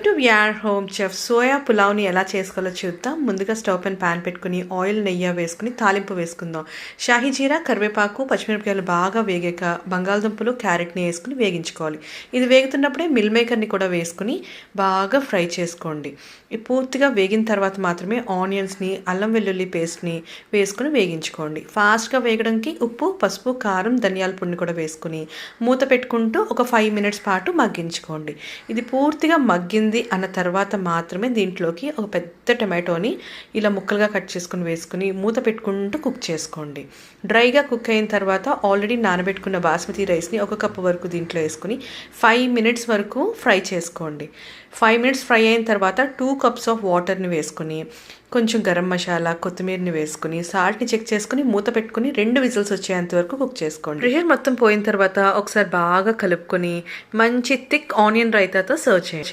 Welcome to VR home chef. Soya పులావ్ని ఎలా చేసుకోవాలో చూద్దాం. ముందుగా స్టవ్ పైన ప్యాన్ పెట్టుకుని ఆయిల్ నెయ్యి వేసుకుని తాలింపు వేసుకుందాం. షాహీ జీరా, కరివేపాకు, పచ్చిమిరపకాయలు బాగా వేగాక బంగాళదుంపలు, క్యారెట్ని వేసుకుని వేగించుకోవాలి. ఇది వేగుతున్నప్పుడే మిల్ మేకర్ని కూడా వేసుకుని బాగా ఫ్రై చేసుకోండి. ఇది పూర్తిగా వేగిన తర్వాత మాత్రమే ఆనియన్స్ని, అల్లం వెల్లుల్లి పేస్ట్ని వేసుకుని వేగించుకోండి. ఫాస్ట్గా వేగడానికి ఉప్పు, పసుపు, కారం, ధనియాల పొడిని కూడా వేసుకుని మూత పెట్టుకుంటూ ఒక 5 minutes పాటు మగ్గించుకోండి. ఇది పూర్తిగా మగ్గింది అన్న తర్వాత మాత్రమే దీంట్లోకి ఒక పెద్ద టమాటోని ఇలా ముక్కలుగా కట్ చేసుకుని వేసుకుని మూత పెట్టుకుంటూ కుక్ చేసుకోండి. డ్రైగా కుక్ అయిన తర్వాత ఆల్రెడీ నానబెట్టుకున్న బాస్మతి రైస్ని 1 కప్పు వరకు దీంట్లో వేసుకుని 5 minutes వరకు ఫ్రై చేసుకోండి. 5 minutes ఫ్రై అయిన తర్వాత 2 cups ఆఫ్ వాటర్ని వేసుకుని కొంచెం గరం మసాలా, కొత్తిమీరని వేసుకుని సాల్ట్ని చెక్ చేసుకుని మూత పెట్టుకుని 2 విజిల్స్ వచ్చేంత వరకు కుక్ చేసుకోండి. ప్రెషర్ మొత్తం పోయిన తర్వాత ఒకసారి బాగా కలుపుకొని మంచి థిక్ ఆనియన్ రైతాతో సర్వ్ చేయండి.